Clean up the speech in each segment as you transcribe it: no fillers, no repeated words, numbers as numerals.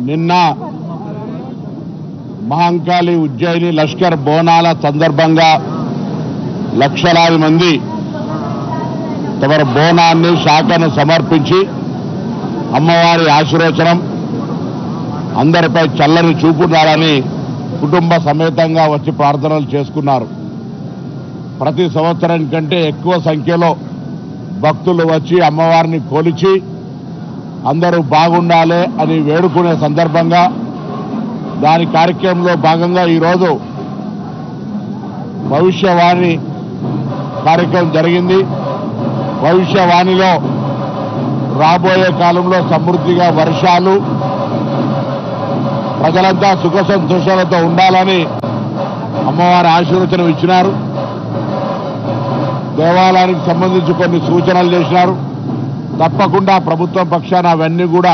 నిన్న మహంకాళి ఉజ్జయిని లష్కర్ బోనాల సందర్భంగా లక్షలాది మంది తమ బోనాన్ని శాఖను సమర్పించి అమ్మవారి ఆశీర్వచనం అందరిపై చల్లని చూపుతారని కుటుంబ సమేతంగా వచ్చి ప్రార్థనలు చేసుకున్నారు. ప్రతి సంవత్సరం కంటే ఎక్కువ సంఖ్యలో భక్తులు వచ్చి అమ్మవారిని కొలిచి అందరూ బాగుండాలి అని వేడుకునే సందర్భంగా దాని కార్యక్రమంలో భాగంగా ఈరోజు భవిష్యవాణి కార్యక్రమం జరిగింది. భవిష్యవాణిలో రాబోయే కాలంలో సమృద్ధిగా వర్షాలు, ప్రజలంతా సుఖ సంతోషాలతో ఉండాలని అమ్మవారి ఆశీర్వచనం ఇచ్చినారు. దేవాలయానికి సంబంధించి కొన్ని సూచనలు చేసినారు. తప్పకుండా ప్రభుత్వం పక్షాన అవన్నీ కూడా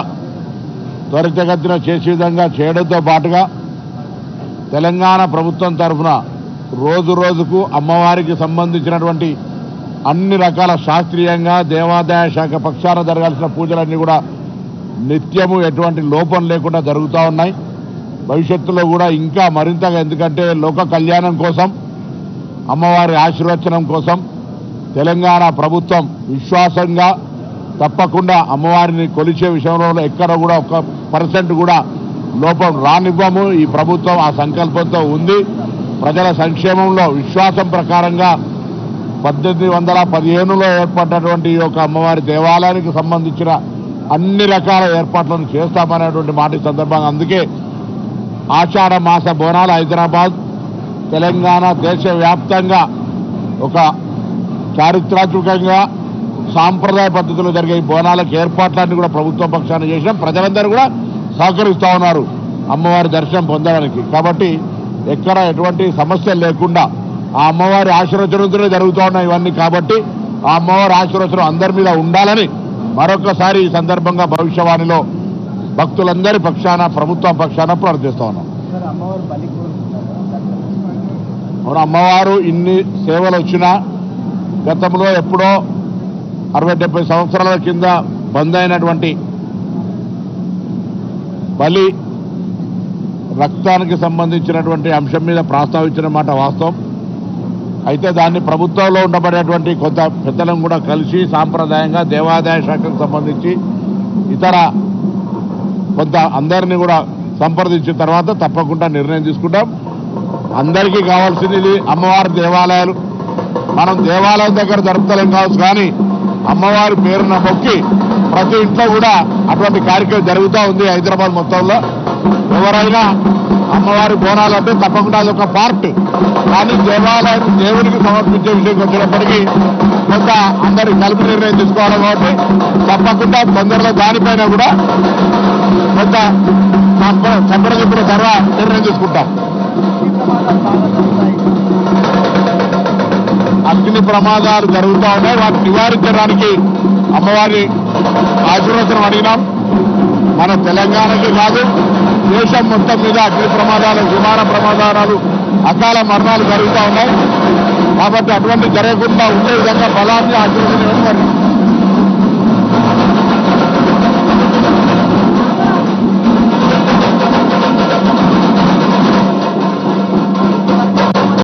త్వరితగతిన చేసే విధంగా చేయడంతో పాటుగా తెలంగాణ ప్రభుత్వం తరఫున రోజు రోజుకు అమ్మవారికి సంబంధించినటువంటి అన్ని రకాల శాస్త్రీయంగా దేవాదాయ శాఖ పక్షాన జరగాల్సిన పూజలన్నీ కూడా నిత్యము ఎటువంటి లోపం లేకుండా జరుగుతూ ఉన్నాయి. భవిష్యత్తులో కూడా ఇంకా మరింతగా, ఎందుకంటే లోక కళ్యాణం కోసం, అమ్మవారి ఆశీర్వచనం కోసం తెలంగాణ ప్రభుత్వం విశ్వాసంగా తప్పకుండా అమ్మవారిని కొలిచే విషయంలో ఎక్కడ కూడా 1% కూడా లోపం రానివ్వము. ఈ ప్రభుత్వం ఆ సంకల్పంతో ఉంది. ప్రజల సంక్షేమంలో విశ్వాసం ప్రకారంగా 1815లో ఏర్పడినటువంటి ఈ యొక్క అమ్మవారి దేవాలయానికి సంబంధించిన అన్ని రకాల ఏర్పాట్లను చేస్తామనేటువంటి మాట సందర్భంగా, అందుకే ఆషాఢ మాస బోనాలు హైదరాబాద్, తెలంగాణ దేశవ్యాప్తంగా ఒక చారిత్రాత్మకంగా సాంప్రదాయ పద్ధతిలో జరిగే ఈ బోనాలకు ఏర్పాట్లన్నీ కూడా ప్రభుత్వ పక్షాన చేసినాం. ప్రజలందరూ కూడా సహకరిస్తూ ఉన్నారు అమ్మవారి దర్శనం పొందడానికి. కాబట్టి ఎక్కడ ఎటువంటి సమస్య లేకుండా ఆ అమ్మవారి ఆశీర్వచనంతోనే జరుగుతూ ఉన్నాయి ఇవన్నీ. కాబట్టి ఆ అమ్మవారి ఆశీర్వచనం అందరి మీద ఉండాలని మరొకసారి ఈ సందర్భంగా భవిష్యవాణిలో భక్తులందరి పక్షాన, ప్రభుత్వం పక్షాన ప్రార్థిస్తూ ఉన్నాం. అమ్మవారు ఇన్ని సేవలు వచ్చినా గతంలో ఎప్పుడో 60-70 సంవత్సరాల కింద బంద్ అయినటువంటి బలి రక్తానికి సంబంధించినటువంటి అంశం మీద ప్రస్తావించిన మాట వాస్తవం. అయితే దాన్ని ప్రభుత్వంలో ఉండబడేటువంటి కొంత పెద్దలను కూడా కలిసి సాంప్రదాయంగా దేవాదాయ శాఖకు సంబంధించి ఇతర కొంత అందరినీ కూడా సంప్రదించిన తర్వాత తప్పకుండా నిర్ణయం తీసుకుంటాం. అందరికీ కావాల్సింది ఇది అమ్మవారి దేవాలయాలు. మనం దేవాలయం దగ్గర జరుపుతలేం కావచ్చు, కానీ అమ్మవారి పేరున మొక్కి ప్రతి ఇంట్లో కూడా అటువంటి కార్యక్రమం జరుగుతూ ఉంది హైదరాబాద్ మొత్తంలో. ఎవరైనా అమ్మవారి బోనాలు అంటే తప్పకుండా అదొక పార్ట్, కానీ దేవాలయం దేవునికి సమర్పించే విషయంకి వచ్చినప్పటికీ కొంత అందరి కలిపి నిర్ణయం తీసుకోవాలి. కాబట్టి తప్పకుండా తొందరలో దానిపైన కూడా కొంత సంప్రదింపుల తర్వాత నిర్ణయం తీసుకుంటాం. అగ్ని ప్రమాదాలు జరుగుతూ ఉన్నాయి. వాటిని నివారించడానికి అమ్మవారి ఆశీర్వచనం అడిగినాం. మన తెలంగాణకి కాదు, దేశం మొత్తం మీద అగ్ని ప్రమాదాలు, విమాన ప్రమాదాలు, అకాల మరణాలు జరుగుతూ ఉన్నాయి. కాబట్టి అటువంటి జరగకుండా ఉండే విధంగా బలాన్ని ఆశీర్వచనం